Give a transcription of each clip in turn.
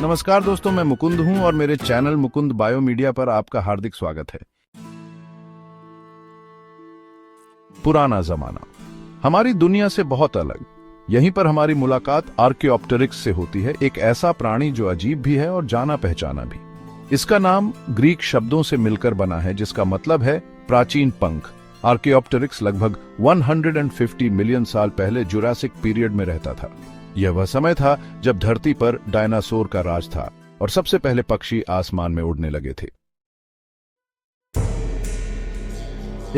नमस्कार दोस्तों, मैं मुकुंद हूं और मेरे चैनल मुकुंद बायो मीडिया पर आपका हार्दिक स्वागत है। पुराना जमाना हमारी दुनिया से बहुत अलग। यहीं पर हमारी मुलाकात आर्कियोप्टेरिक्स से होती है, एक ऐसा प्राणी जो अजीब भी है और जाना पहचाना भी। इसका नाम ग्रीक शब्दों से मिलकर बना है, जिसका मतलब है प्राचीन पंख। आर्कियोप्टेरिक्स लगभग 150 मिलियन साल पहले जुरासिक पीरियड में रहता था। यह वह समय था जब धरती पर डायनासोर का राज था और सबसे पहले पक्षी आसमान में उड़ने लगे थे।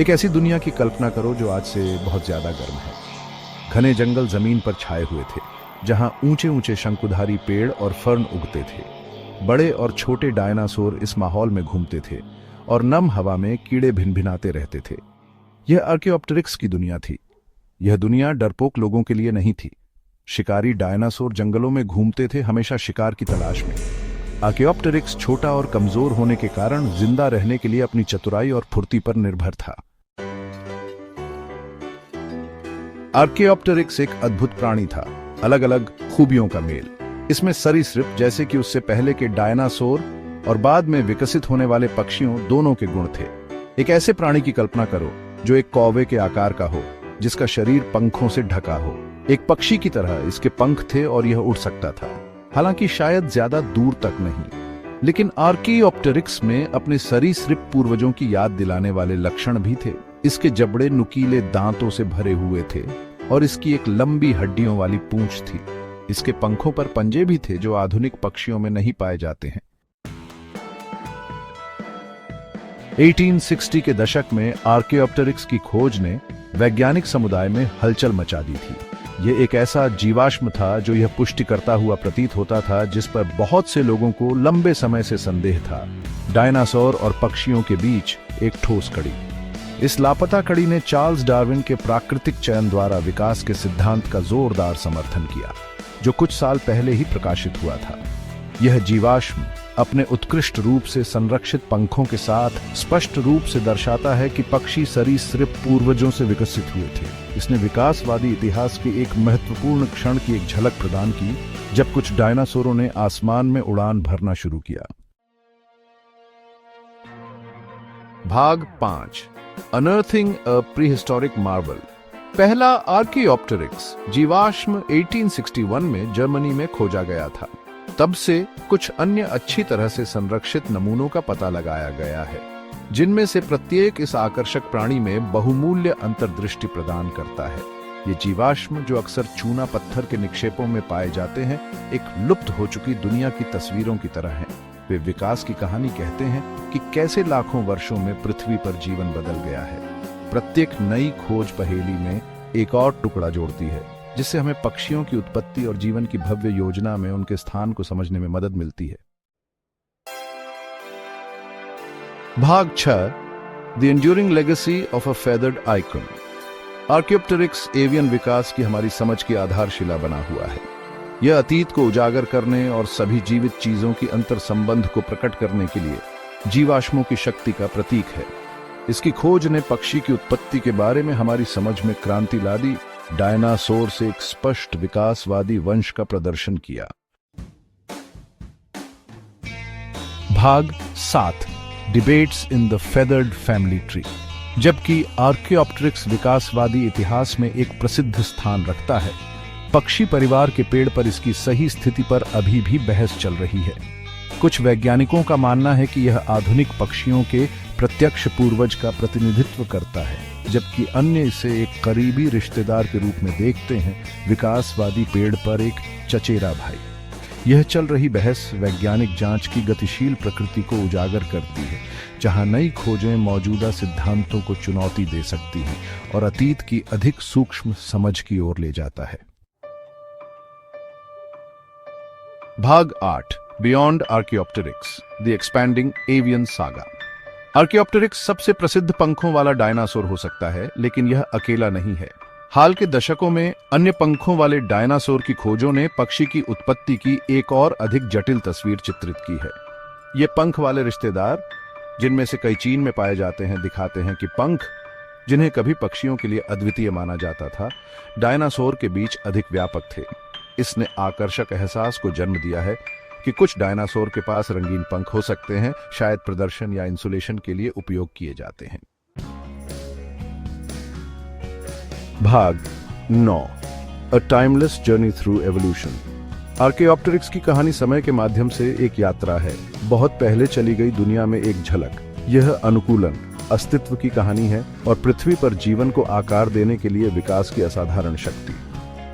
एक ऐसी दुनिया की कल्पना करो जो आज से बहुत ज्यादा गर्म है। घने जंगल जमीन पर छाए हुए थे, जहां ऊंचे ऊंचे शंकुधारी पेड़ और फर्न उगते थे। बड़े और छोटे डायनासोर इस माहौल में घूमते थे और नम हवा में कीड़े भिनभिनाते रहते थे। यह आर्कियोप्टेरिक्स की दुनिया थी। यह दुनिया डरपोक लोगों के लिए नहीं थी। शिकारी डायनासोर जंगलों में घूमते थे, हमेशा शिकार की तलाश में। आर्कियोप्टेरिक्स छोटा और कमजोर होने के कारण जिंदा रहने के लिए अपनी चतुराई और फुर्ती पर निर्भर था। आर्कियोप्टेरिक्स एक अद्भुत प्राणी था, अलग अलग खूबियों का मेल। इसमें सरीसृप जैसे कि उससे पहले के डायनासोर और बाद में विकसित होने वाले पक्षियों दोनों के गुण थे। एक ऐसे प्राणी की कल्पना करो जो एक कौवे के आकार का हो, जिसका शरीर पंखों से ढका हो। एक पक्षी की तरह इसके पंख थे और यह उड़ सकता था, हालांकि शायद ज्यादा दूर तक नहीं। लेकिन आर्कियोप्टेरिक्स में अपने सरीसृप पूर्वजों की याद दिलाने वाले लक्षण भी थे। इसके जबड़े नुकीले दांतों से भरे हुए थे और इसकी एक लंबी हड्डियों वाली पूंछ थी। इसके पंखों पर पंजे भी थे जो आधुनिक पक्षियों में नहीं पाए जाते हैं। 1860 के दशक में आर्कियोप्टेरिक्स की खोज ने वैज्ञानिक समुदाय में हलचल मचा दी थी। यह एक ऐसा जीवाश्म था जो यह पुष्टि करता हुआ प्रतीत होता था, जिस पर बहुत से लोगों को लंबे समय से संदेह था। डायनासोर और पक्षियों के बीच एक ठोस कड़ी। इस लापता कड़ी ने चार्ल्स डार्विन के प्राकृतिक चयन द्वारा विकास के सिद्धांत का जोरदार समर्थन किया, जो कुछ साल पहले ही प्रकाशित हुआ था। यह जीवाश्म अपने उत्कृष्ट रूप से संरक्षित पंखों के साथ स्पष्ट रूप से दर्शाता है कि पक्षी सरीसृप पूर्वजों से विकसित हुए थे। इसने विकासवादी इतिहास के एक महत्वपूर्ण क्षण की एक झलक प्रदान की, जब कुछ डायनासोरों ने आसमान में उड़ान भरना शुरू किया। भाग 5, अनअर्थिंग अ प्रीहिस्टोरिक मार्वल। पहला आर्कियोप्टेरिक्स जीवाश्म 1861 में जर्मनी में खोजा गया था। तब से कुछ अन्य अच्छी तरह से संरक्षित नमूनों का पता लगाया गया है, जिनमें से प्रत्येक इस आकर्षक प्राणी में बहुमूल्य अंतर्दृष्टि प्रदान करता है। ये जीवाश्म, जो अक्सर चूना पत्थर के निक्षेपों में पाए जाते हैं, एक लुप्त हो चुकी दुनिया की तस्वीरों की तरह हैं। वे विकास की कहानी कहते हैं कि कैसे लाखों वर्षों में पृथ्वी पर जीवन बदल गया है। प्रत्येक नई खोज पहेली में एक और टुकड़ा जोड़ती है, जिससे हमें पक्षियों की उत्पत्ति और जीवन की भव्य योजना में उनके स्थान को समझने में मदद मिलती है। भाग 6, the enduring legacy of a feathered icon. Archaeopteryx avian विकास की हमारी समझ की आधारशिला बना हुआ है। यह अतीत को उजागर करने और सभी जीवित चीजों की अंतर संबंध को प्रकट करने के लिए जीवाश्मों की शक्ति का प्रतीक है। इसकी खोज ने पक्षी की उत्पत्ति के बारे में हमारी समझ में क्रांति ला दी, डायनासोर से एक स्पष्ट विकासवादी वंश का प्रदर्शन किया। भाग 7, debates in the feathered family tree. जबकि आर्कियोप्टेरिक्स विकासवादी इतिहास में एक प्रसिद्ध स्थान रखता है, पक्षी परिवार के पेड़ पर इसकी सही स्थिति पर अभी भी बहस चल रही है। कुछ वैज्ञानिकों का मानना है कि यह आधुनिक पक्षियों के प्रत्यक्ष पूर्वज का प्रतिनिधित्व करता है, जबकि अन्य इसे एक करीबी रिश्तेदार के रूप में देखते हैं, विकासवादी पेड़ पर एक चचेरा भाई। यह चल रही बहस वैज्ञानिक जांच की गतिशील प्रकृति को उजागर करती है, जहां नई खोजें मौजूदा सिद्धांतों को चुनौती दे सकती हैं और अतीत की अधिक सूक्ष्म समझ की ओर ले जाता है। भाग 8, beyond Archaeopteryx, the expanding avian saga. Archaeopteryx सबसे प्रसिद्ध पंखों वाला डायनासोर हो सकता है, लेकिन यह अकेला नहीं है। हाल के दशकों में अन्य पंखों वाले डायनासोर की खोजों ने पक्षी की उत्पत्ति की एक और अधिक जटिल तस्वीर चित्रित की है। ये पंख वाले रिश्तेदार, जिनमें से कई चीन में पाए जाते हैं, दिखाते हैं कि पंख, जिन्हें कभी पक्षियों के लिए अद्वितीय माना जाता था, डायनासोर के बीच अधिक व्यापक थे। इसने आकर्षक एहसास को जन्म दिया है कि कुछ डायनासोर के पास रंगीन पंख हो सकते हैं, शायद प्रदर्शन या इंसुलेशन के लिए उपयोग किए जाते हैं। भाग 9 a timeless journey through evolution. Archaeopteryx की कहानी समय के माध्यम से एक यात्रा है, बहुत पहले चली गई दुनिया में एक झलक। यह अनुकूलन, अस्तित्व की कहानी है और पृथ्वी पर जीवन को आकार देने के लिए विकास की असाधारण शक्ति।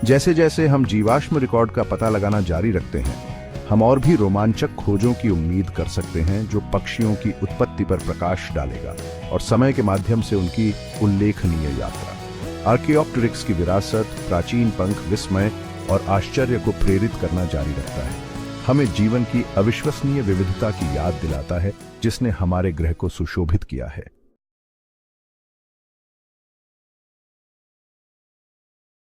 जैसे जैसे हम जीवाश्म रिकॉर्ड का पता लगाना जारी रखते हैं, हम और भी रोमांचक खोजों की उम्मीद कर सकते हैं जो पक्षियों की उत्पत्ति पर प्रकाश डालेगा और समय के माध्यम से उनकी उल्लेखनीय यात्रा। आर्कियोप्टेरिक्स की विरासत, प्राचीन पंख, विस्मय और आश्चर्य को प्रेरित करना जारी रखता है, हमें जीवन की अविश्वसनीय विविधता की याद दिलाता है जिसने हमारे ग्रह को सुशोभित किया है।